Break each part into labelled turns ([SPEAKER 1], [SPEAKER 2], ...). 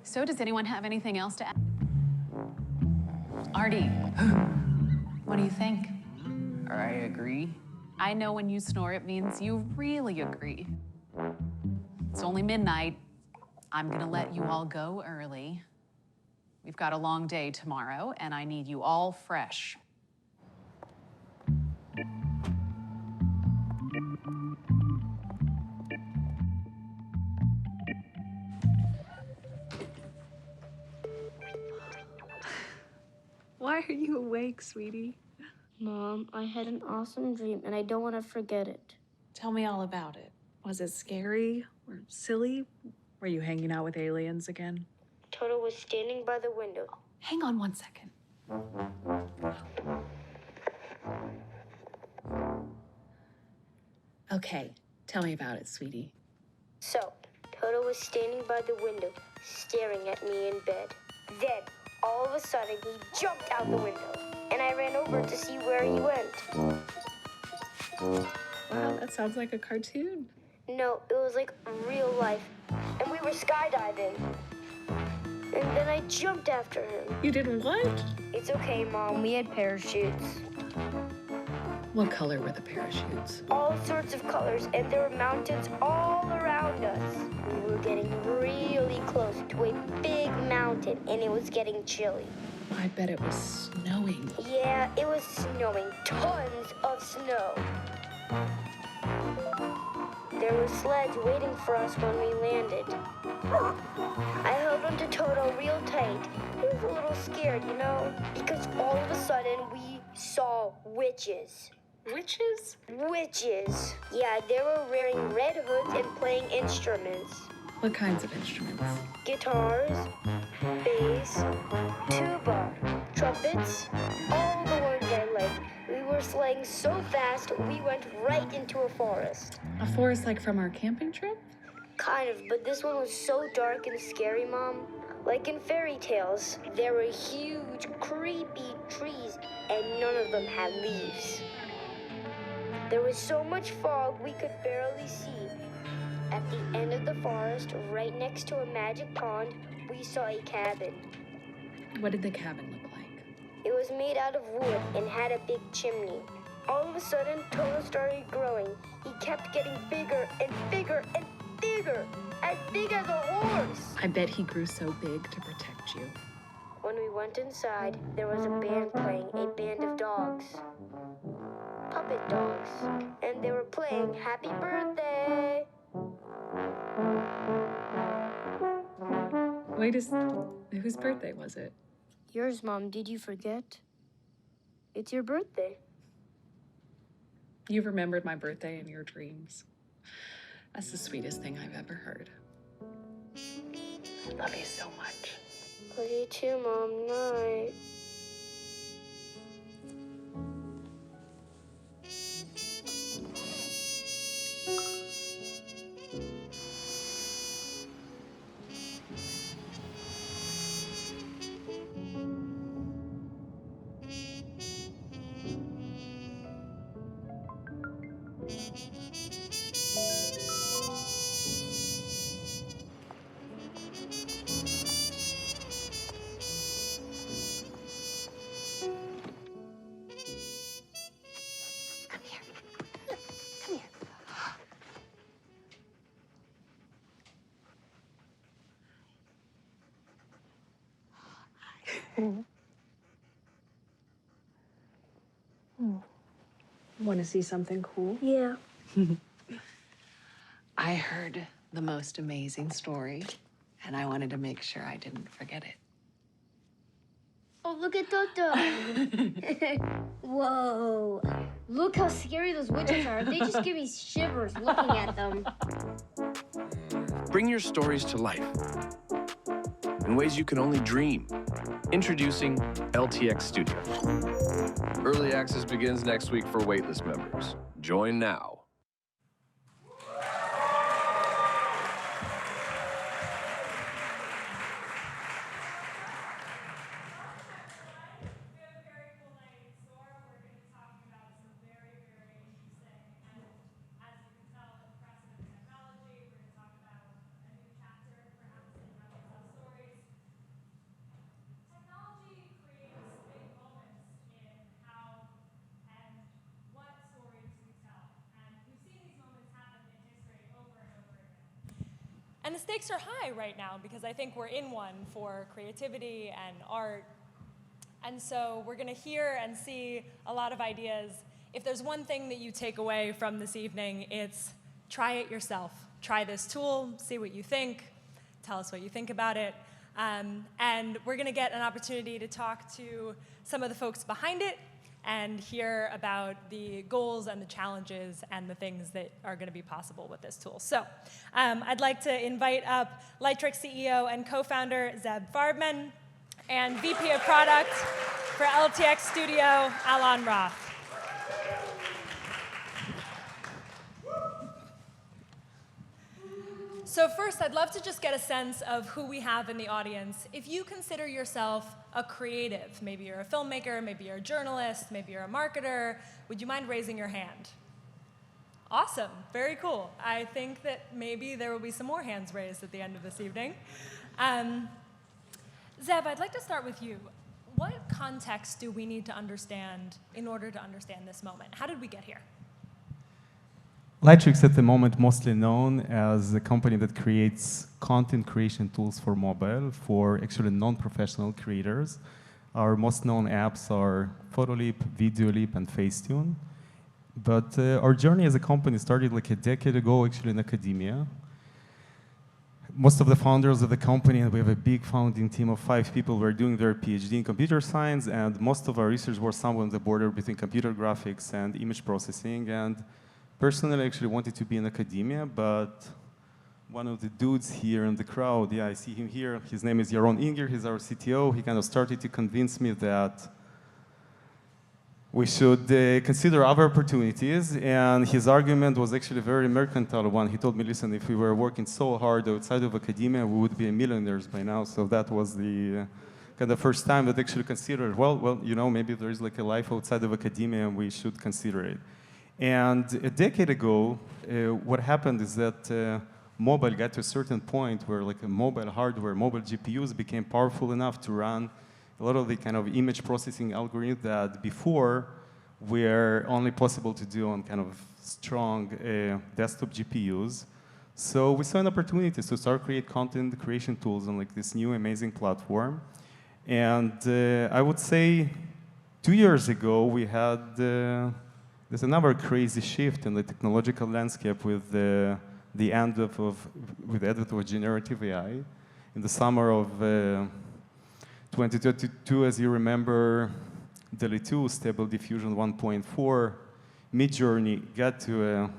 [SPEAKER 1] So does anyone have anything else to add? Artie, what do you think?
[SPEAKER 2] I agree.
[SPEAKER 1] I know when you snore, it means you really agree. It's only midnight. I'm gonna let you all go early. We've got a long day tomorrow, and I need you all fresh.
[SPEAKER 3] Why are you awake, sweetie?
[SPEAKER 4] Mom, I had an awesome dream, and I don't want to forget it.
[SPEAKER 3] Tell me all about it. Was it scary or silly? Were you hanging out with aliens again?
[SPEAKER 4] Toto was standing by the window.
[SPEAKER 1] Hang on 1 second.
[SPEAKER 3] Okay, tell me about it, sweetie.
[SPEAKER 4] So, Toto was standing by the window, staring at me in bed. Then, all of a sudden, he jumped out the window, and I ran over to see where he went.
[SPEAKER 3] Wow, that sounds like a cartoon.
[SPEAKER 4] No, it was like real life, and we were skydiving. And then I jumped after him.
[SPEAKER 3] You did what?
[SPEAKER 4] It's okay, Mom, we had parachutes.
[SPEAKER 3] What color were the parachutes?
[SPEAKER 4] All sorts of colors, and there were mountains all around us. We were getting really close to a big mountain, and it was getting chilly.
[SPEAKER 3] I bet it was snowing.
[SPEAKER 4] Yeah, it was snowing. Tons of snow. There were sleds waiting for us when we landed. I held onto Toto real tight. He was a little scared, you know, because all of a sudden we saw witches.
[SPEAKER 3] Witches?
[SPEAKER 4] Witches. Yeah, they were wearing red hoods and playing instruments.
[SPEAKER 3] What kinds of instruments?
[SPEAKER 4] Guitars, bass, tuba, trumpets, all the ones I liked. We were sleighing so fast, we went right into a forest.
[SPEAKER 3] A forest like from our camping trip?
[SPEAKER 4] Kind of, but this one was so dark and scary, Mom. Like in fairy tales, there were huge, creepy trees, and none of them had leaves. There was so much fog we could barely see. At the end of the forest, right next to a magic pond, we saw a cabin.
[SPEAKER 3] What did the cabin look like?
[SPEAKER 4] It was made out of wood and had a big chimney. All of a sudden, Toto started growing. He kept getting bigger and bigger and bigger, as big as a horse.
[SPEAKER 3] I bet he grew so big to protect you.
[SPEAKER 4] When we went inside, there was a band playing, a band of dogs. Puppet dogs. And they were playing Happy Birthday.
[SPEAKER 3] Wait, whose birthday was it?
[SPEAKER 4] Yours, Mom. Did you forget? It's your birthday.
[SPEAKER 3] You remembered my birthday in your dreams. That's the sweetest thing I've ever heard. I love you so much.
[SPEAKER 4] Love you too, Mom. Night.
[SPEAKER 3] Want to see something cool?
[SPEAKER 4] Yeah.
[SPEAKER 3] I heard the most amazing story, and I wanted to make sure I didn't forget it.
[SPEAKER 4] Oh, look at Toto. Whoa. Look how scary those witches are. They just give me shivers looking at them.
[SPEAKER 5] Bring your stories to life in ways you can only dream. Introducing LTX Studio. Early access begins next week for waitlist members. Join now.
[SPEAKER 6] Stories. And the stakes are high right now because I think we're in one for creativity and art. And so we're going to hear and see a lot of ideas. If there's one thing that you take away from this evening, it's try it yourself. Try this tool, see what you think, tell us what you think about it. And we're going to get an opportunity to talk to some of the folks behind it and hear about the goals and the challenges and the things that are going to be possible with this tool. So I'd like to invite up Lightricks CEO and co-founder Zeev Farbman and VP of Product for LTX Studio, Alon. So first, I'd love to just get a sense of who we have in the audience. If you consider yourself a creative, maybe you're a filmmaker, maybe you're a journalist, maybe you're a marketer, would you mind raising your hand? Awesome, very cool. I think that maybe there will be some more hands raised at the end of this evening. Zeev, I'd like to start with you. What context do we need to understand in order to understand this moment? How did we get here?
[SPEAKER 7] Lightricks at the moment mostly known as a company that creates content creation tools for mobile for actually non-professional creators. Our most known apps are Photolip, Videolip, and Facetune. But our journey as a company started like a decade ago actually in academia. Most of the founders of the company, and we have a big founding team of 5 people, were doing their PhD in computer science, and most of our research was somewhere on the border between computer graphics and image processing. And personally, I actually wanted to be in academia, but one of the dudes here in the crowd, yeah, I see him here, his name is Yaron, he's our CTO. He kind of started to convince me that we should consider other opportunities, and his argument was actually a very mercantile one. He told me, listen, if we were working so hard outside of academia, we would be millionaires by now. So that was the kind of first time that I actually considered, well, you know, maybe there is like a life outside of academia and we should consider it. And a decade ago, what happened is that mobile got to a certain point where like a mobile hardware, mobile GPUs became powerful enough to run a lot of the kind of image processing algorithms that before were only possible to do on kind of strong desktop GPUs. So we saw an opportunity to start create content creation tools on like this new amazing platform. And I would say 2 years ago, we had there's another crazy shift in the technological landscape with the advent of generative AI. In the summer of 2022, as you remember, DALL-E 2, Stable Diffusion 1.4, Midjourney got to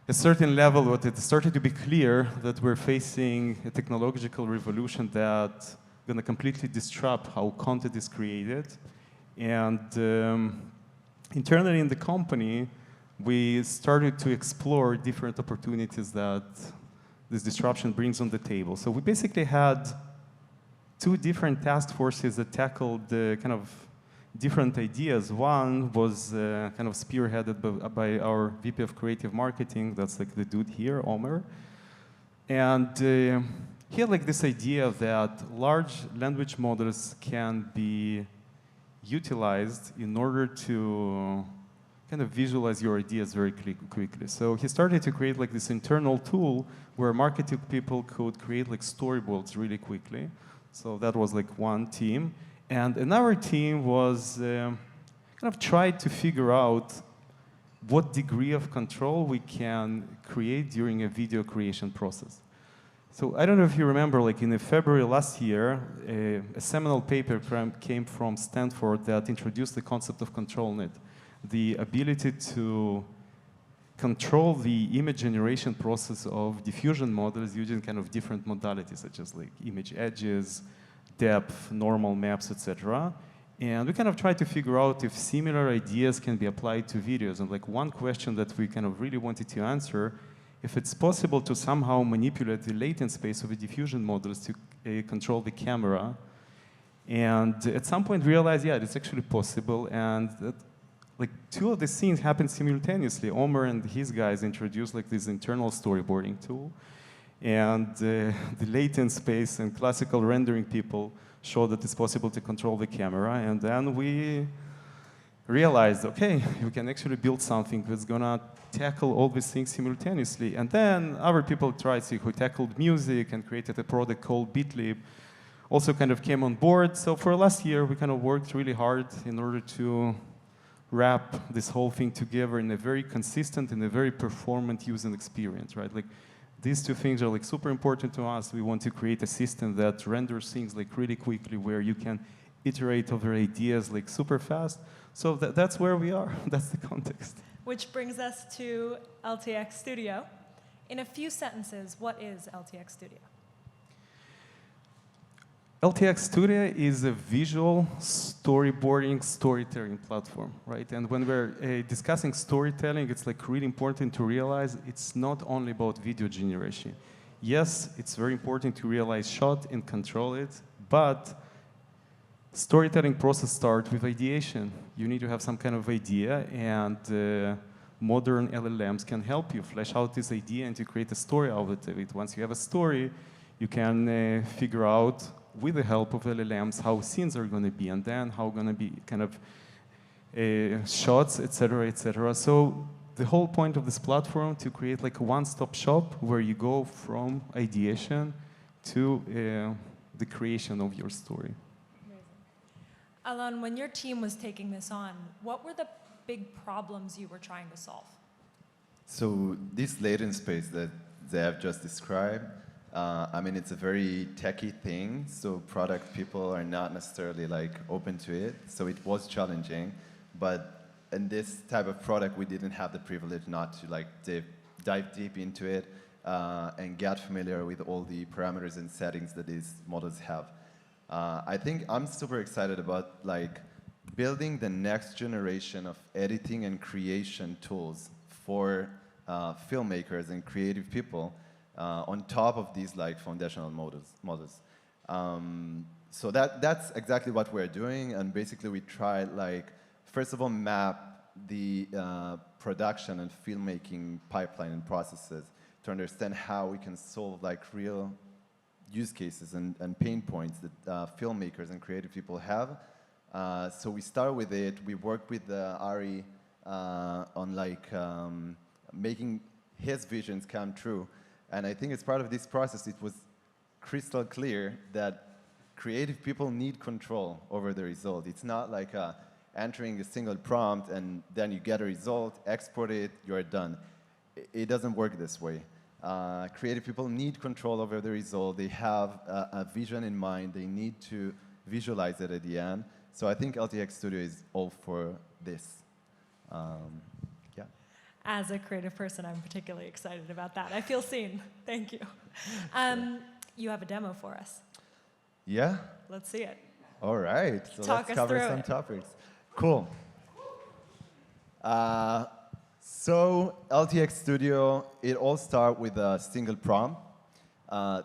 [SPEAKER 7] a certain level, but it started to be clear that we're facing a technological revolution that's going to completely disrupt how content is created. And internally in the company, we started to explore different opportunities that this disruption brings on the table. So we basically had 2 different task forces that tackled kind of different ideas. One was kind of spearheaded by our VP of Creative Marketing, that's like the dude here, Omer. And he had like this idea that large language models can be utilized in order to kind of visualize your ideas very quickly. So he started to create like this internal tool where marketing people could create like storyboards really quickly. So that was like one team. And another team was kind of tried to figure out what degree of control we can create during a video creation process. So I don't know if you remember, like in February last year, a seminal paper came from Stanford that introduced the concept of ControlNet, the ability to control the image generation process of diffusion models using kind of different modalities, such as like image edges, depth, normal maps, etc. And we kind of tried to figure out if similar ideas can be applied to videos. And like one question that we kind of really wanted to answer, if it's possible to somehow manipulate the latent space of the diffusion models to control the camera. And at some point realized, yeah, it's actually possible. And that, like 2 of the scenes happened simultaneously. Omer and his guys introduced like this internal storyboarding tool. And the latent space and classical rendering people showed that it's possible to control the camera. And then we realized, okay, you can actually build something that's gonna tackle all these things simultaneously. And then other people tried, who tackled music and created a product called Beatlib, also kind of came on board. So for last year, we kind of worked really hard in order to wrap this whole thing together in a very consistent and a very performant user experience, right? Like, these two things are like super important to us. We want to create a system that renders things like really quickly, where you can iterate over ideas like super fast. So that's where we are. That's the context.
[SPEAKER 6] Which brings us to LTX Studio. In a few sentences, what is LTX Studio?
[SPEAKER 7] LTX Studio is a visual storyboarding, storytelling platform, right? And when we're discussing storytelling, it's like really important to realize it's not only about video generation. Yes, it's very important to realize shot and control it, but storytelling process starts with ideation. You need to have some kind of idea, and modern LLMs can help you flesh out this idea and to create a story out of it. Once you have a story, you can figure out, with the help of LLMs, how scenes are going to be, and then how going to be kind of shots, etc., etc. So the whole point of this platform to create like a one-stop shop where you go from ideation to the creation of your story.
[SPEAKER 6] Alon, when your team was taking this on, what were the big problems you were trying to solve?
[SPEAKER 8] So this latent space that Zeev just described, I mean, it's a very techy thing, so product people are not necessarily like open to it, so it was challenging. But in this type of product, we didn't have the privilege not to like dive deep into it and get familiar with all the parameters and settings that these models have. I think I'm super excited about like building the next generation of editing and creation tools for filmmakers and creative people on top of these like foundational models. So that's exactly what we're doing, and basically we try like, first of all, map the production and filmmaking pipeline and processes to understand how we can solve like real use cases and pain points that filmmakers and creative people have. So we start with it. We work with Ari on like making his visions come true. And I think as part of this process, it was crystal clear that creative people need control over the result. It's not like entering a single prompt and then you get a result, export it, you're done. It doesn't work this way. Creative people need control over the result. They have a vision in mind. They need to visualize it at the end. So I think LTX Studio is all for this. Yeah.
[SPEAKER 6] As a creative person, I'm particularly excited about that. I feel seen. Thank you. You have a demo for us.
[SPEAKER 8] Yeah?
[SPEAKER 6] Let's see it.
[SPEAKER 8] All right. So let's cover some topics. Cool. So LTX Studio, it all starts with a single prompt.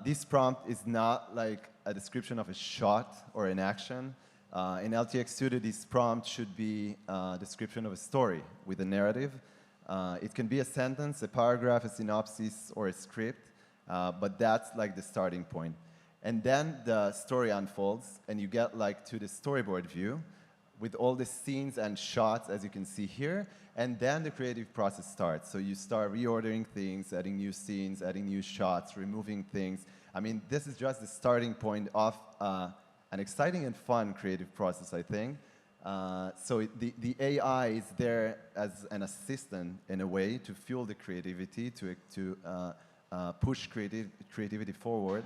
[SPEAKER 8] This prompt is not like a description of a shot or an action. In LTX Studio, this prompt should be a description of a story with a narrative. It can be a sentence, a paragraph, a synopsis, or a script, but that's like the starting point. And then the story unfolds, and you get like to the storyboard view with all the scenes and shots, as you can see here, and then the creative process starts. So you start reordering things, adding new scenes, adding new shots, removing things. I mean, this is just the starting point of an exciting and fun creative process, I think. So the AI is there as an assistant in a way to fuel the creativity, to push creativity forward.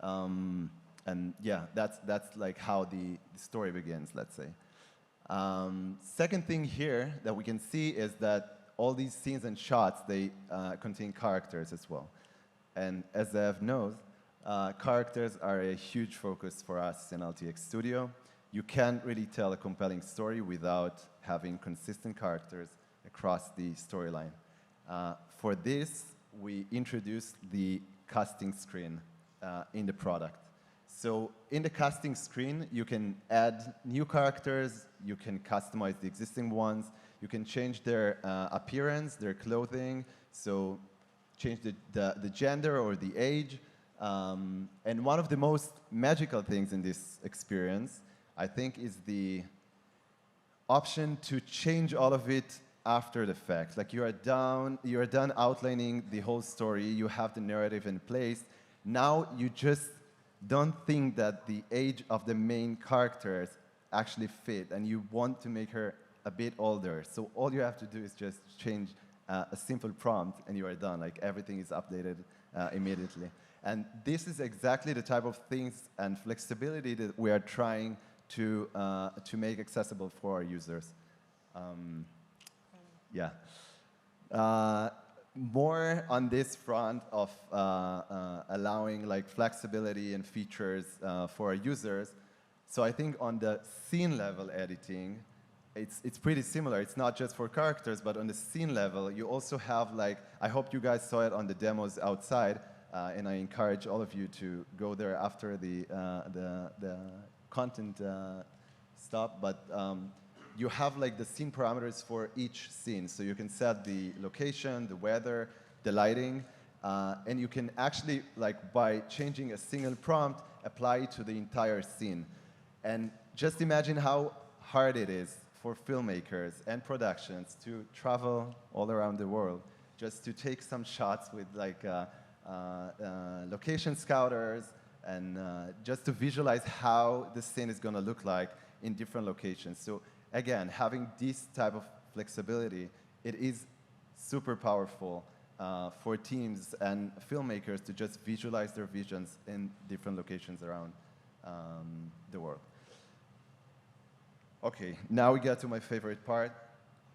[SPEAKER 8] And yeah, that's like how the story begins, let's say. Second thing here that we can see is that all these scenes and shots, they contain characters as well. And as Zeev knows, characters are a huge focus for us in LTX Studio. You can't really tell a compelling story without having consistent characters across the storyline. For this, we introduced the casting screen in the product. So in the casting screen, you can add new characters, you can customize the existing ones, you can change their appearance, their clothing, so change the gender or the age. And one of the most magical things in this experience, I think, is the option to change all of it after the fact. Like you are done outlining the whole story, you have the narrative in place. Now you just don't think that the age of the main characters actually fit, and you want to make her a bit older. So all you have to do is just change a simple prompt, and you are done. Like everything is updated immediately. And this is exactly the type of things and flexibility that we are trying to make accessible for our users. Yeah. More on this front of allowing like flexibility and features for our users. So I think on the scene level editing, it's pretty similar. It's not just for characters, but on the scene level, you also have like, I hope you guys saw it on the demos outside, and I encourage all of you to go there after the content stop. But you have like the scene parameters for each scene. So you can set the location, the weather, the lighting, and you can actually, like by changing a single prompt, apply it to the entire scene. And just imagine how hard it is for filmmakers and productions to travel all around the world just to take some shots with like location scouters and just to visualize how the scene is going to look like in different locations. So again, having this type of flexibility, it is super powerful for teams and filmmakers to just visualize their visions in different locations around the world. Okay, now we get to my favorite part.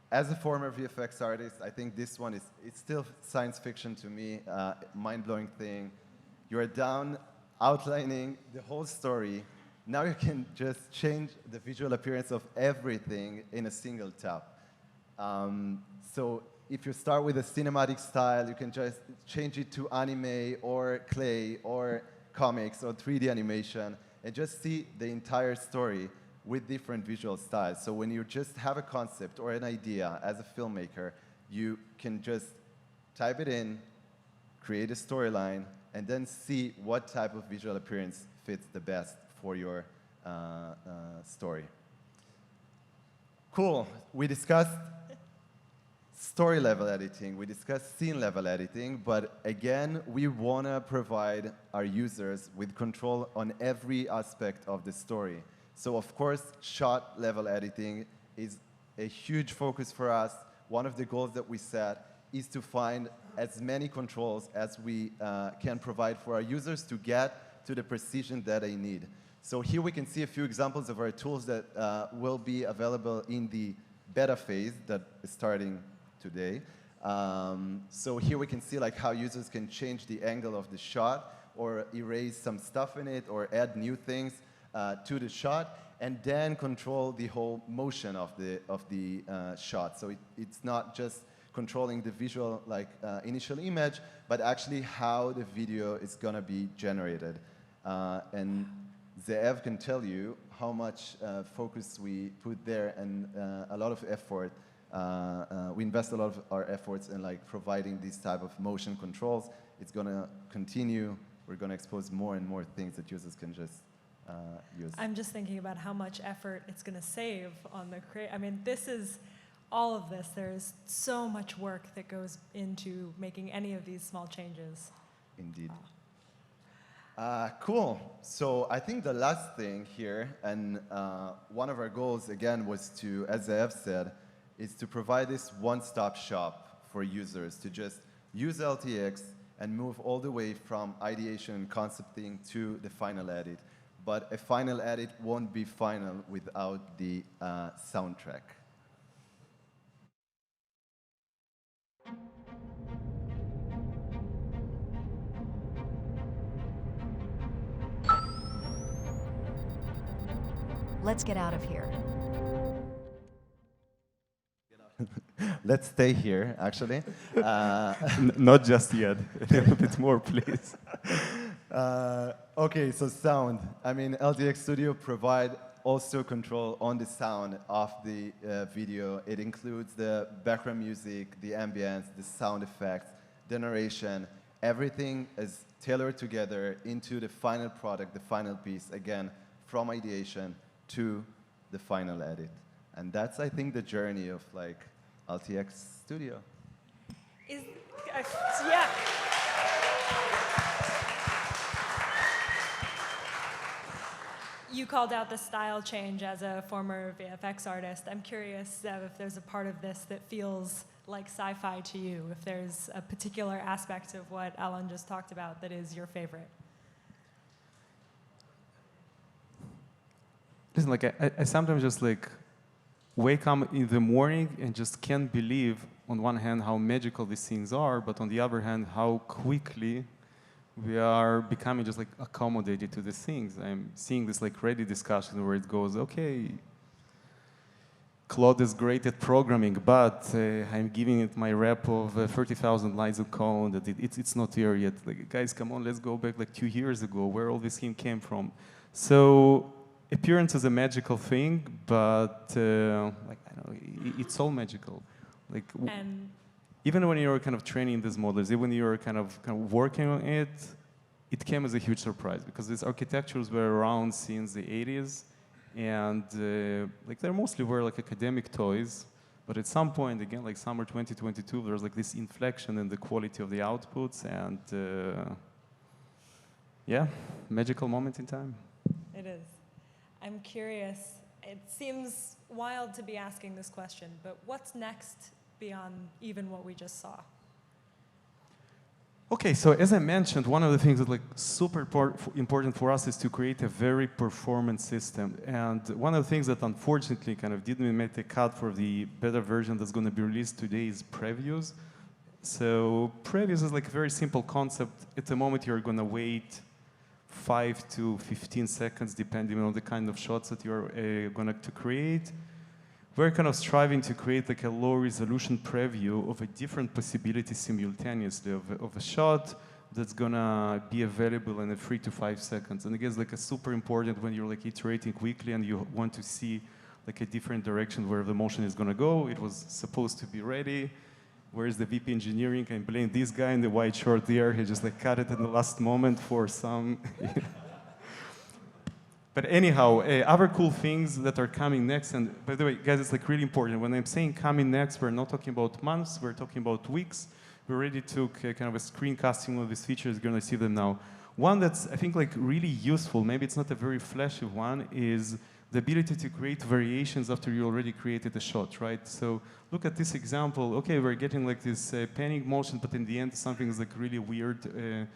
[SPEAKER 8] As a former VFX artist, I think this one it's still science fiction to me, mind-blowing thing. You are down outlining the whole story. Now you can just change the visual appearance of everything in a single tap. So if you start with a cinematic style, you can just change it to anime or clay or comics or 3D animation and just see the entire story with different visual styles. So when you just have a concept or an idea as a filmmaker, you can just type it in, create a storyline, and then see what type of visual appearance fits the best for your story. Cool. We discussed story level editing, we discussed scene level editing, but again, we want to provide our users with control on every aspect of the story. So of course, shot level editing is a huge focus for us. One of the goals that we set is to find as many controls as we can provide for our users to get to the precision that they need. So here we can see a few examples of our tools that will be available in the beta phase that is starting today. So here we can see like how users can change the angle of the shot or erase some stuff in it or add new things to the shot and then control the whole motion of the shot. So it's not just controlling the visual like initial image, but actually how the video is going to be generated. And Zeev can tell you how much focus we put there and a lot of effort. We invest a lot of our efforts in like providing these type of motion controls. It's going to continue. We're going to expose more and more things that users can just use.
[SPEAKER 6] I'm just thinking about how much effort it's going to save on the I mean, this is all of this. There's so much work that goes into making any of these small changes.
[SPEAKER 8] Indeed. Cool. So I think the last thing here, and one of our goals, again, was to, as Zeev said, is to provide this one-stop shop for users to just use LTX and move all the way from ideation and concepting to the final edit. But a final edit won't be final without the soundtrack.
[SPEAKER 9] Let's get out of here.
[SPEAKER 8] Let's stay here, actually.
[SPEAKER 7] Not just yet. A little bit more, please.
[SPEAKER 8] Okay, so sound. I mean, LTX Studio provide also control on the sound of the video. It includes the background music, the ambience, the sound effects, the narration. Everything is tailored together into the final product, the final piece, again, from ideation to the final edit. And that's, I think, the journey of like LTX Studio.
[SPEAKER 6] Yeah. You called out the style change as a former VFX artist. I'm curious, Zeev, if there's a part of this that feels like sci-fi to you, if there's a particular aspect of what Alon just talked about that is your favorite.
[SPEAKER 7] Listen, like I sometimes just like wake up in the morning and just can't believe, on one hand, how magical these things are, but on the other hand, how quickly we are becoming just like accommodated to these things. I'm seeing this like Reddit discussion where it goes, okay, Claude is great at programming, but I'm giving it my rep of 30,000 lines of code that it's not here yet. Like, guys, come on, let's go back like 2 years ago, where all this thing came from. So appearance is a magical thing, but like I don't know, it's all magical. Like even when you're kind of training these models, even when you're kind of working on it, it came as a huge surprise because these architectures were around since the 80s, and like they mostly were like academic toys. But at some point, again, like summer 2022, there was like this inflection in the quality of the outputs, and yeah, magical moment in time.
[SPEAKER 6] It is. I'm curious. It seems wild to be asking this question, but what's next beyond even what we just saw?
[SPEAKER 7] Okay, so as I mentioned, one of the things that's like super important for us is to create a very performant system. And one of the things that unfortunately kind of didn't make the cut for the beta version that's going to be released today is previews. So previews is like a very simple concept. At the moment, you're going to wait 5 to 15 seconds, depending on the kind of shots that you're going to create. We're kind of striving to create like a low-resolution preview of a different possibility simultaneously of a shot that's gonna be available in 3 to 5 seconds. And again, it's like a super important when you're like iterating quickly and you want to see like a different direction where the motion is gonna go. It was supposed to be ready. Where's the VP engineering? I blame this guy in the white shirt there. He just like cut it in the last moment for some. But anyhow, other cool things that are coming next, and by the way, guys, it's like really important. When I'm saying coming next, we're not talking about months, we're talking about weeks. We already took kind of a screen casting of these features, you're gonna see them now. One that's, I think, like really useful, maybe it's not a very flashy one, is the ability to create variations after you already created a shot, right? So look at this example. Okay, we're getting like this panning motion, but in the end, something is like really weird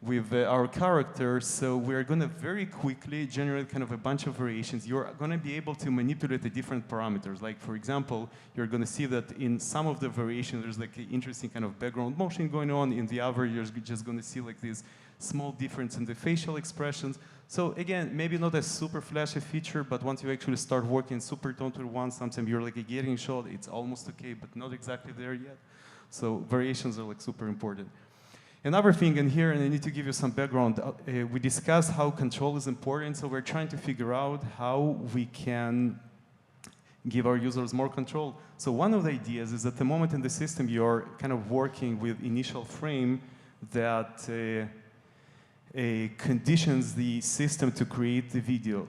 [SPEAKER 7] with our characters, so we're going to very quickly generate kind of a bunch of variations. You're going to be able to manipulate the different parameters. Like, for example, you're going to see that in some of the variations, there's like an interesting kind of background motion going on. In the other, you're just going to see like this small difference in the facial expressions. So again, maybe not a super flashy feature, but once you actually start working super tone to one, sometimes you're like getting shot, it's almost okay, but not exactly there yet. So variations are like super important. Another thing in here, and I need to give you some background, we discussed how control is important, so we're trying to figure out how we can give our users more control. So one of the ideas is at the moment in the system, you're kind of working with initial frame that conditions the system to create the video.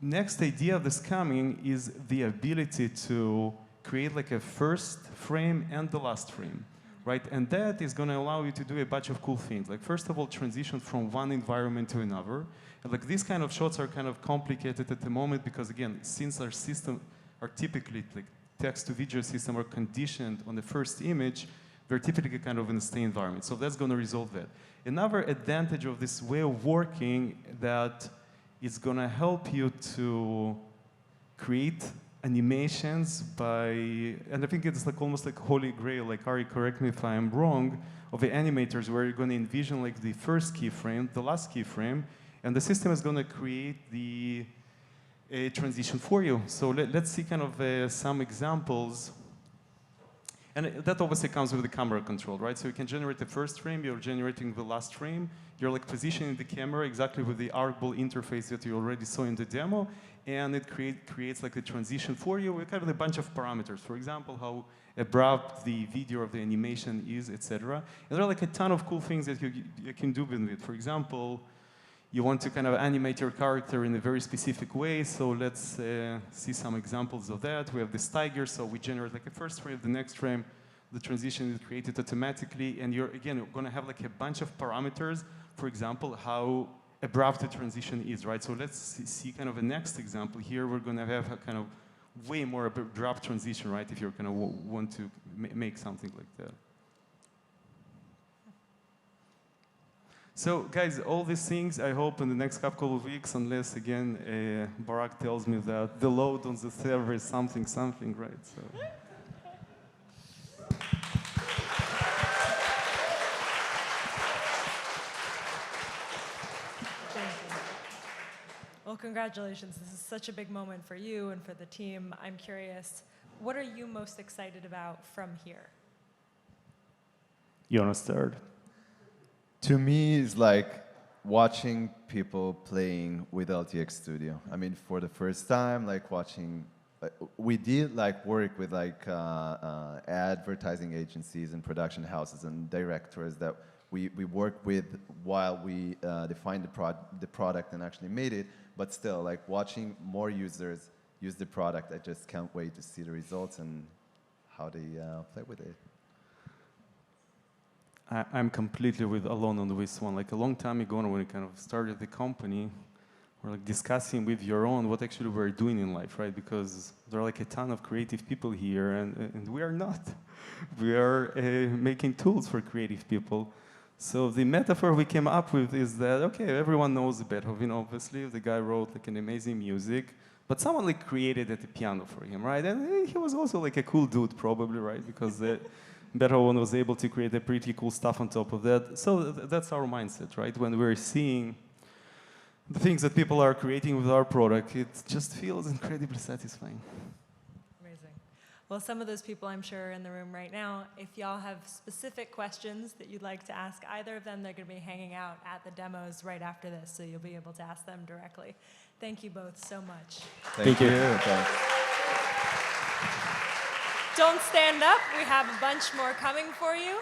[SPEAKER 7] Next idea that's coming is the ability to create like a first frame and the last frame. Right, and that is going to allow you to do a bunch of cool things. Like, first of all, transition from one environment to another. And like these kind of shots are kind of complicated at the moment because, again, since our system are typically like text-to-video system are conditioned on the first image, they're typically kind of in the same environment. So that's going to resolve that. Another advantage of this way of working that is going to help you to create animations by, and I think it's like almost like holy grail, like Ari, correct me if I'm wrong, of the animators where you're going to envision like the first keyframe, the last keyframe, and the system is going to create the transition for you. So let's see kind of some examples. And that obviously comes with the camera control, right? So you can generate the first frame, you're generating the last frame, you're like positioning the camera exactly with the arcball interface that you already saw in the demo, and it creates like a transition for you with kind of a bunch of parameters. For example, how abrupt the video of the animation is, etc. And there are like a ton of cool things that you can do with it. For example, you want to kind of animate your character in a very specific way. So let's see some examples of that. We have this tiger, so we generate like a first frame, the next frame, the transition is created automatically, and you're going to have like a bunch of parameters. For example, how abrupt the transition is, right? So let's see kind of a next example here. We're going to have a kind of way more abrupt transition, right? If you're going to want to make something like that. So guys, all these things, I hope in the next couple of weeks, unless again, Barak tells me that the load on the server is something, right? So.
[SPEAKER 6] Well, congratulations. This is such a big moment for you and for the team. I'm curious, what are you most excited about from here?
[SPEAKER 7] You want to start?
[SPEAKER 8] To me, it's like watching people playing with LTX Studio. I mean, for the first time, like watching, we did like work with like advertising agencies and production houses and directors that we worked with while we defined the product and actually made it. But still, like watching more users use the product, I just can't wait to see the results and how they play with it.
[SPEAKER 7] I'm completely with Alon on this one. Like a long time ago, when we kind of started the company, we're like discussing with Yaar what actually we're doing in life, right? Because there are like a ton of creative people here, and we are not. We are making tools for creative people. So the metaphor we came up with is that, okay, everyone knows Beethoven, obviously. The guy wrote like an amazing music, but someone like created the piano for him, right? And he was also like a cool dude, probably, right? Because Beethoven was able to create a pretty cool stuff on top of that. So that's our mindset, right? When we're seeing the things that people are creating with our product, it just feels incredibly satisfying.
[SPEAKER 6] Amazing. Well, some of those people I'm sure are in the room right now. If y'all have specific questions that you'd like to ask either of them, they're going to be hanging out at the demos right after this, so you'll be able to ask them directly. Thank you both so much.
[SPEAKER 8] Thank you.
[SPEAKER 6] Don't stand up. We have a bunch more coming for you.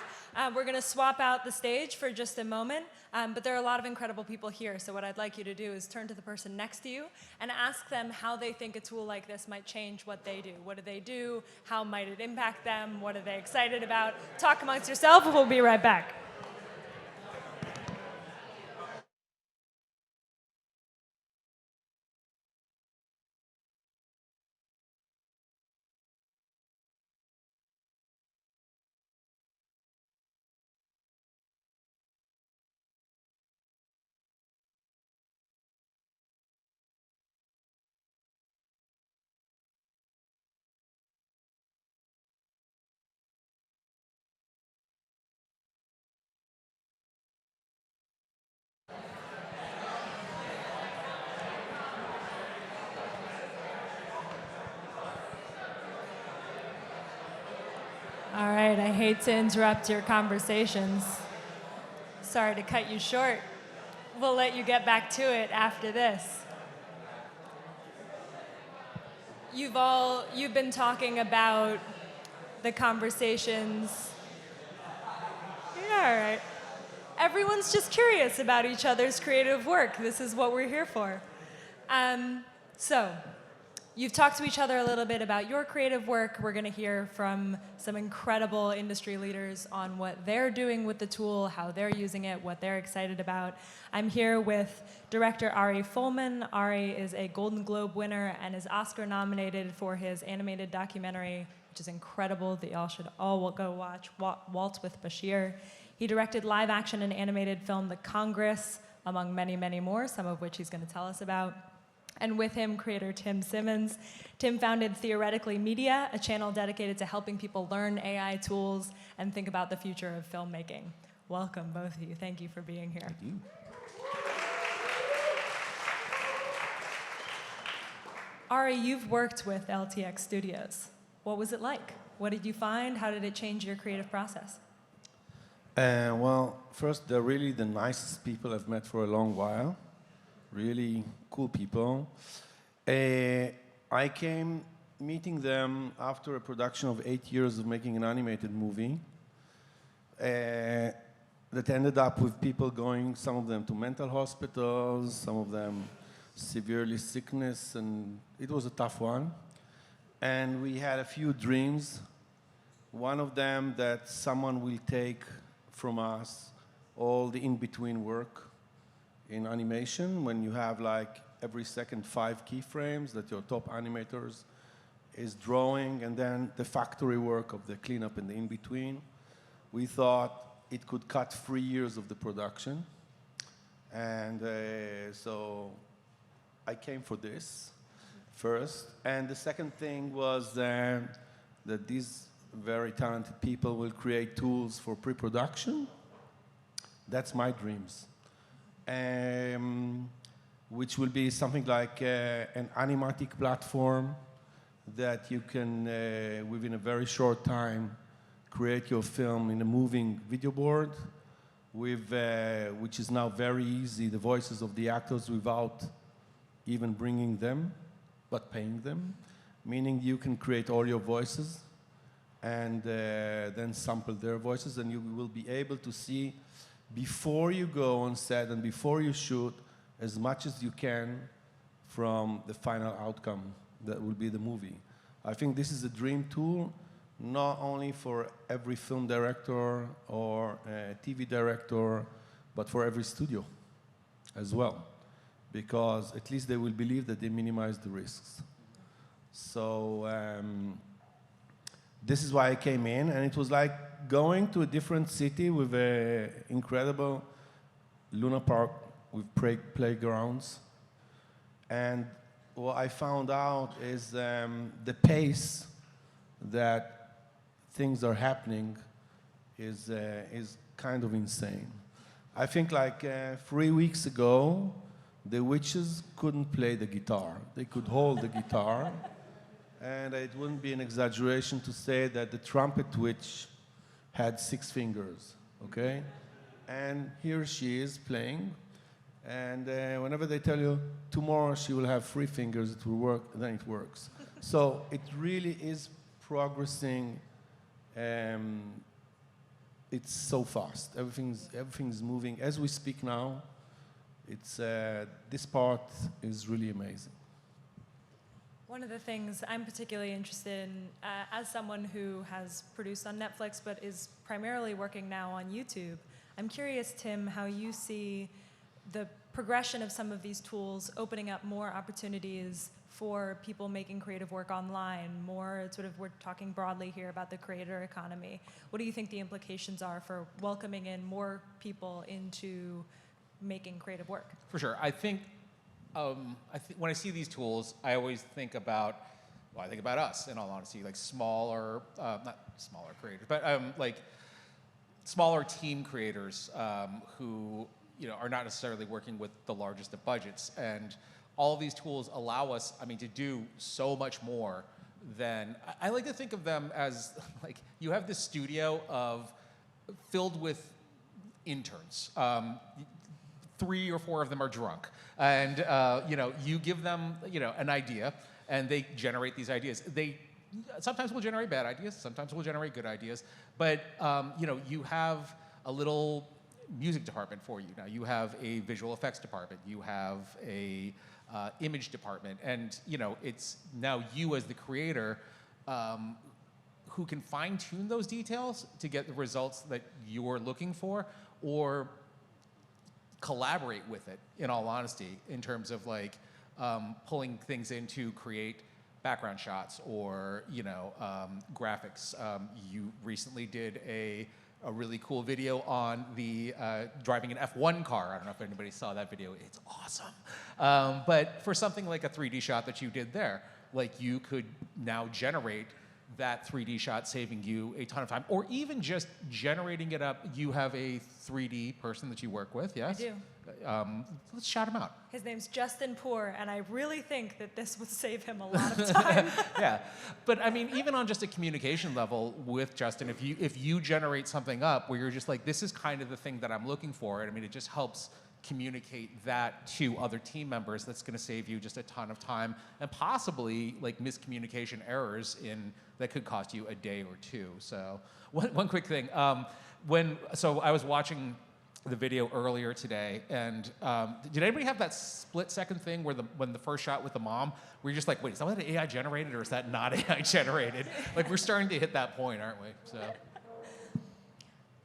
[SPEAKER 6] We're going to swap out the stage for just a moment, but there are a lot of incredible people here, so what I'd like you to do is turn to the person next to you and ask them how they think a tool like this might change what they do. What do they do? How might it impact them? What are they excited about? Talk amongst yourselves, and we'll be right back. All right, I hate to interrupt your conversations. Sorry to cut you short. We'll let you get back to it after this. You've been talking about the conversations. Yeah, all right. Everyone's just curious about each other's creative work. This is what we're here for. So, you've talked to each other a little bit about your creative work. We're going to hear from some incredible industry leaders on what they're doing with the tool, how they're using it, what they're excited about. I'm here with director Ari Folman. Ari is a Golden Globe winner and is Oscar nominated for his animated documentary, which is incredible, that y'all should all go watch, Waltz with Bashir. He directed live action and animated film The Congress, among many, many more, some of which he's going to tell us about. And with him, creator Tim Simmons. Tim founded Theoretically Media, a channel dedicated to helping people learn AI tools and think about the future of filmmaking. Welcome, both of you. Thank you for being here.
[SPEAKER 7] Thank you.
[SPEAKER 6] Ari, you've worked with LTX Studios. What was it like? What did you find? How did it change your creative process?
[SPEAKER 9] Well, first, they're really the nicest people I've met for a long while. Really cool people. I came meeting them after a production of 8 years of making an animated movie. that ended up with people going, some of them to mental hospitals, some of them severely sickness, and it was a tough one. And we had a few dreams. One of them that someone will take from us all the in-between work in animation, when you have like every second 5 keyframes that your top animators is drawing, and then the factory work of the cleanup and the in-between. We thought it could cut 3 years of the production. And so I came for this first. And the second thing was that these very talented people will create tools for pre-production. That's my dreams. Which will be something like an animatic platform that you can, within a very short time, create your film in a moving video board, with, which is now very easy, the voices of the actors without even bringing them, but paying them, meaning you can create all your voices and then sample their voices, and you will be able to see before you go on set and before you shoot as much as you can from the final outcome that will be the movie. I think this is a dream tool, not only for every film director or TV director, but for every studio as well, because at least they will believe that they minimize the risks. So this is why I came in, and it was like going to a different city with an incredible Luna Park with playgrounds. And what I found out is the pace that things are happening is kind of insane. I think like 3 weeks ago, the witches couldn't play the guitar. They could hold the guitar. And it wouldn't be an exaggeration to say that the trumpet witch had 6 fingers, okay? And here she is playing. And whenever they tell you tomorrow she will have 3 fingers, it will work, then it works. So it really is progressing. It's so fast. Everything's moving. As we speak now, it's, this part is really amazing.
[SPEAKER 6] One of the things I'm particularly interested in, as someone who has produced on Netflix but is primarily working now on YouTube, I'm curious, Tim, how you see the progression of some of these tools opening up more opportunities for people making creative work online, more sort of, we're talking broadly here about the creator economy. What do you think the implications are for welcoming in more people into making creative work?
[SPEAKER 2] For sure. I think when I see these tools, I always think about, well, I think about us, in all honesty, like smaller, not smaller creators, but like smaller team creators who are not necessarily working with the largest of budgets. And all of these tools allow us, to do so much more than, I like to think of them as, like, you have this studio filled with interns. 3 or 4 of them are drunk. And, you give them, an idea, and they generate these ideas. They sometimes will generate bad ideas, sometimes will generate good ideas, but, you have a little music department for you. Now you have a visual effects department, you have a image department, and it's now you as the creator who can fine-tune those details to get the results that you're looking for, or collaborate with it, in all honesty, in terms of like pulling things in to create background shots or graphics. You recently did a really cool video on the driving an F1 car. I don't know if anybody saw that video. It's awesome. But for something like a 3D shot that you did there, like you could now generate that 3D shot, saving you a ton of time, or even just generating it up. You have a 3D person that you work with, yes?
[SPEAKER 6] I do.
[SPEAKER 2] Let's shout him out.
[SPEAKER 6] His name's Justin Poor, and I really think that this would save him a lot of time.
[SPEAKER 2] Yeah, but even on just a communication level with Justin, if you generate something up where you're just like, this is kind of the thing that I'm looking for, and it just helps communicate that to other team members, that's going to save you just a ton of time and possibly like miscommunication errors in that could cost you a day or two. So one quick thing. So I was watching the video earlier today, and did anybody have that split-second thing where when the first shot with the mom, where you're just like, wait, is that AI generated or is that not AI generated? Like, we're starting to hit that point, aren't we? So.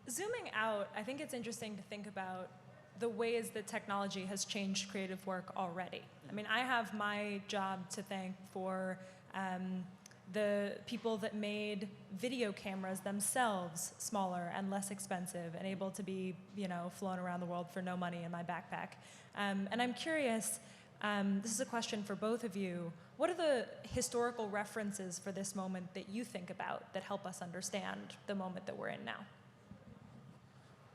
[SPEAKER 6] Zooming out, I think it's interesting to think about the ways that technology has changed creative work already. I mean, I have my job to thank for the people that made video cameras themselves smaller and less expensive and able to be, flown around the world for no money in my backpack. And I'm curious, this is a question for both of you, what are the historical references for this moment that you think about that help us understand the moment that we're in now?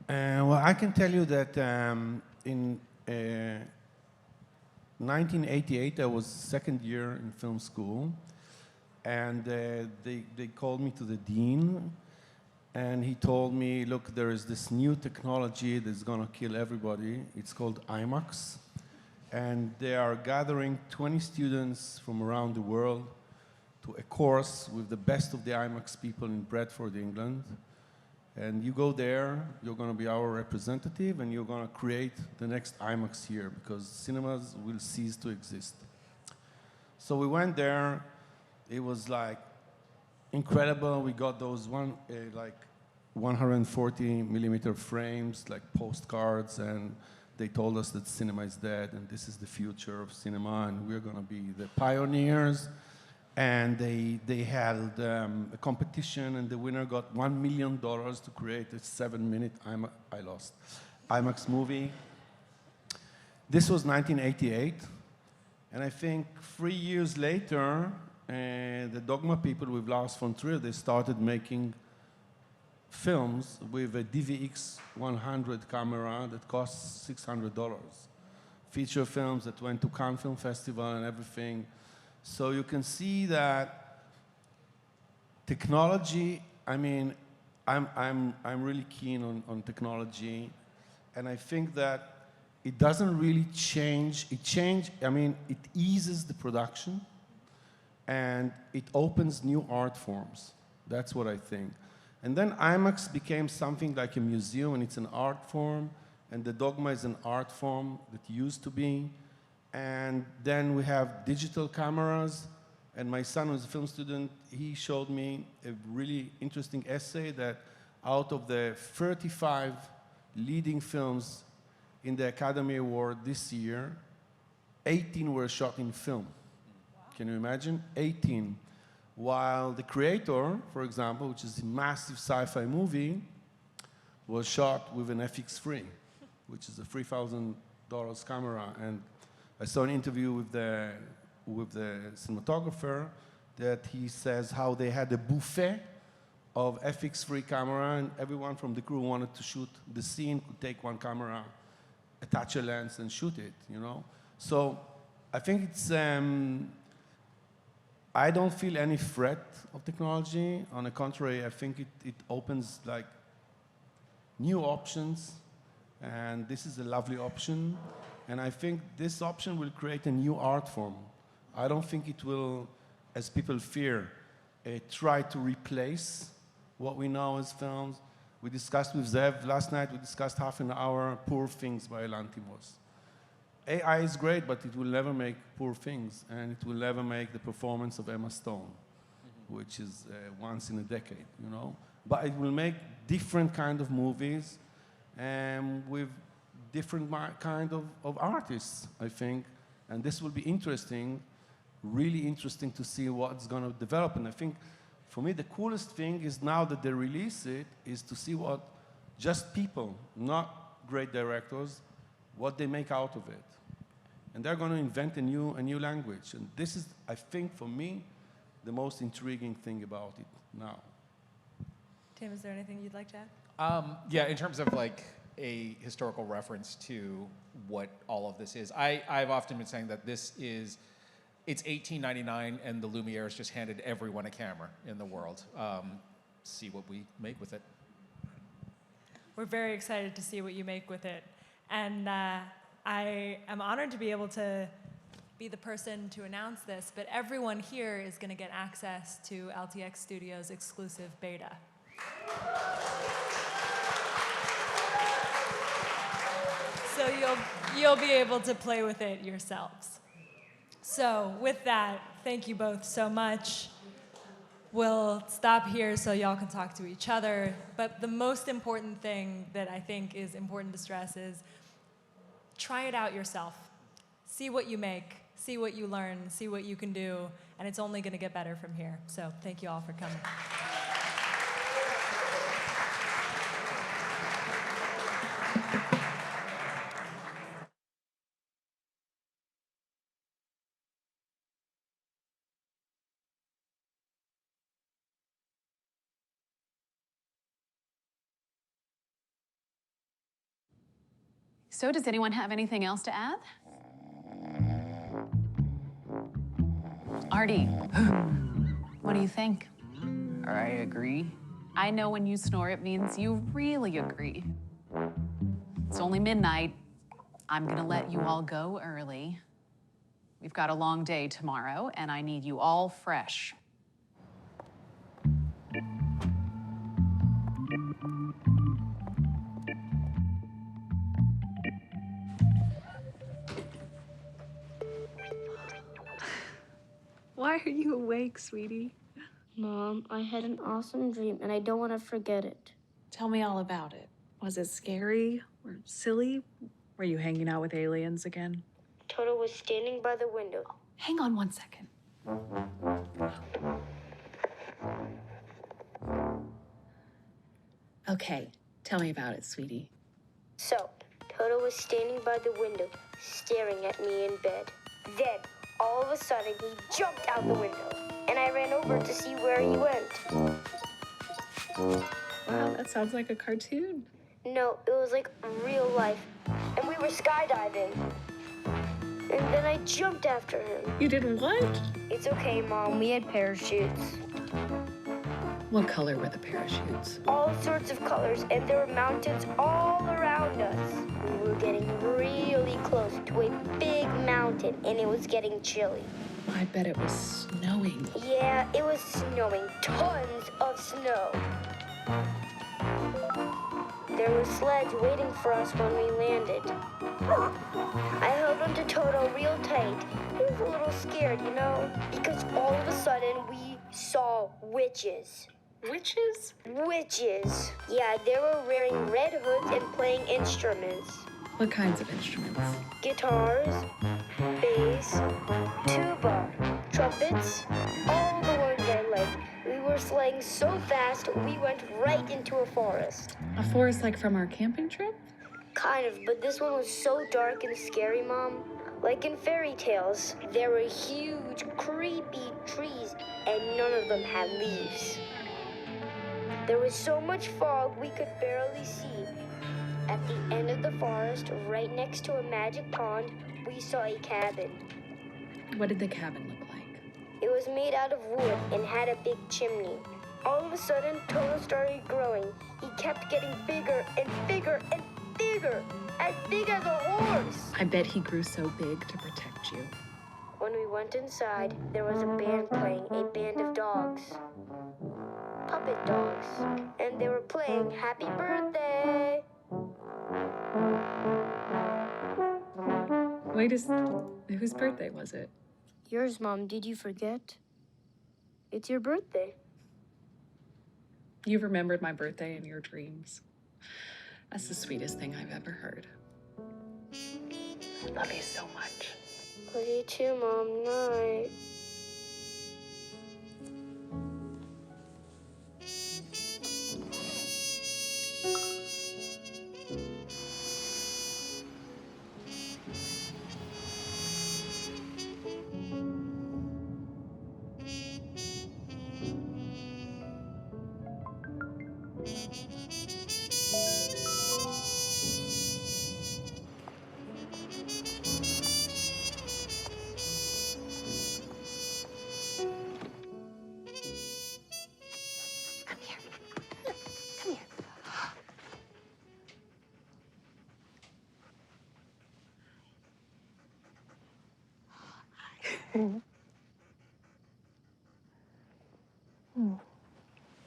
[SPEAKER 9] Well, I can tell you that in 1988, I was second year in film school, and they called me to the dean, and he told me, look, there is this new technology that's going to kill everybody. It's called IMAX, and they are gathering 20 students from around the world to a course with the best of the IMAX people in Bradford, England. And you go there, you're going to be our representative, and you're going to create the next IMAX here, because cinemas will cease to exist. So we went there. It was like incredible. We got those 140 millimeter frames, like postcards, and they told us that cinema is dead, and this is the future of cinema, and we're going to be the pioneers. And they held a competition, and the winner got $1 million to create a 7-minute IMAX movie. This was 1988, and I think 3 years later, the Dogma people with Lars von Trier, they started making films with a DVX 100 camera that costs $600. Feature films that went to Cannes Film Festival and everything. So you can see that technology, I mean, I'm really keen on technology, and I think that it doesn't really change. It eases the production, and it opens new art forms. That's what I think. And then IMAX became something like a museum, and it's an art form, and the Dogma is an art form that used to be. And then we have digital cameras, and my son, who's a film student, he showed me a really interesting essay that out of the 35 leading films in the Academy Award this year, 18 were shot in film. Wow. Can you imagine? 18. While The Creator, for example, which is a massive sci-fi movie, was shot with an FX3, which is a $3,000 camera. And I saw an interview with the cinematographer that he says how they had a buffet of FX3 camera, and everyone from the crew wanted to shoot the scene, could take one camera, attach a lens, and shoot it, So I think it's, I don't feel any threat of technology. On the contrary, I think it opens like new options, and this is a lovely option. And I think this option will create a new art form. I don't think it will, as people fear, try to replace what we know as films. We discussed with Zeev last night, we discussed half an hour Poor Things by Lanthimos. AI is great, but it will never make Poor Things, and it will never make the performance of Emma Stone, which is once in a decade, But it will make different kind of movies, with different kind of artists, I think. And this will be interesting, really interesting to see what's going to develop. And I think, for me, the coolest thing is now that they release it, is to see what just people, not great directors, what they make out of it. And they're going to invent a new language. And this is, I think, for me, the most intriguing thing about it now.
[SPEAKER 6] Tim, is there anything you'd like to add?
[SPEAKER 2] Yeah, in terms of like a historical reference to what all of this is, I've often been saying that it's 1899 and the Lumieres just handed everyone a camera in the world. See what we make with it.
[SPEAKER 6] We're very excited to see what you make with it. And I am honored to be able to be the person to announce this, but everyone here is going to get access to LTX Studio's exclusive beta. So you'll be able to play with it yourselves. So with that, thank you both so much. We'll stop here so y'all can talk to each other. But the most important thing that I think is important to stress is try it out yourself. See what you make, see what you learn, see what you can do, and it's only going to get better from here. So thank you all for coming.
[SPEAKER 1] So does anyone have anything else to add? Artie, what do you think?
[SPEAKER 10] I agree.
[SPEAKER 1] I know when you snore, it means you really agree. It's only midnight. I'm gonna let you all go early. We've got a long day tomorrow, and I need you all fresh.
[SPEAKER 3] Why are you awake, sweetie?
[SPEAKER 4] Mom, I had an awesome dream and I don't want to forget it.
[SPEAKER 3] Tell me all about it. Was it scary or silly? Were you hanging out with aliens again?
[SPEAKER 4] Toto was standing by the window.
[SPEAKER 1] Hang on 1 second.
[SPEAKER 3] Okay, tell me about it, sweetie.
[SPEAKER 4] So, Toto was standing by the window, staring at me in bed. Then, all of a sudden, he jumped out the window, and I ran over to see where he went.
[SPEAKER 3] Wow, that sounds like a cartoon.
[SPEAKER 4] No, it was like real life, and we were skydiving. And then I jumped after him.
[SPEAKER 3] You did what?
[SPEAKER 4] It's okay, Mom, we had parachutes.
[SPEAKER 3] What color were the parachutes?
[SPEAKER 4] All sorts of colors, and there were mountains all around us. We were getting really close to a big mountain, and it was getting chilly.
[SPEAKER 3] I bet it was snowing.
[SPEAKER 4] Yeah, it was snowing. Tons of snow. There were sleds waiting for us when we landed. I held onto Toto real tight. He was a little scared, you know, because all of a sudden we saw witches.
[SPEAKER 3] Witches?
[SPEAKER 4] Witches. Yeah, they were wearing red hoods and playing instruments.
[SPEAKER 3] What kinds of instruments?
[SPEAKER 4] Guitars, bass, tuba, trumpets, all the ones I like. We were sleighing so fast, we went right into a forest.
[SPEAKER 3] A forest like from our camping trip?
[SPEAKER 4] Kind of, but this one was so dark and scary, Mom. Like in fairy tales, there were huge, creepy trees, and none of them had leaves. There was so much fog we could barely see. At the end of the forest, right next to a magic pond, we saw a cabin.
[SPEAKER 3] What did the cabin look like?
[SPEAKER 4] It was made out of wood and had a big chimney. All of a sudden, Toto started growing. He kept getting bigger and bigger and bigger, as big as a horse.
[SPEAKER 3] I bet he grew so big to protect you.
[SPEAKER 4] When we went inside, there was a band playing, a band of dogs. Puppet dogs. And they were playing Happy Birthday.
[SPEAKER 3] Wait, whose birthday was it?
[SPEAKER 4] Yours, Mom. Did you forget? It's your birthday.
[SPEAKER 3] You remembered my birthday in your dreams. That's the sweetest thing I've ever heard. I love you so much.
[SPEAKER 4] Love you too, Mom. Night.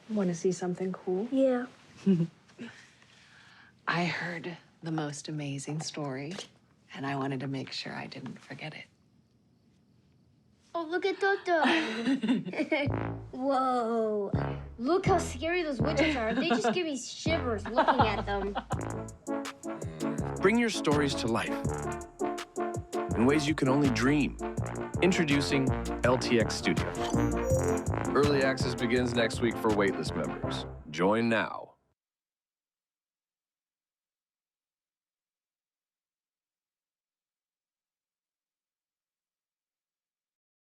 [SPEAKER 3] Want to see something cool?
[SPEAKER 4] Yeah.
[SPEAKER 3] I heard the most amazing story, and I wanted to make sure I didn't forget it.
[SPEAKER 4] Oh, look at Toto. Whoa. Look how scary those witches are. They just give me shivers looking at them.
[SPEAKER 5] Bring your stories to life in ways you can only dream. Introducing LTX Studio. Early access begins next week for waitlist members. Join now.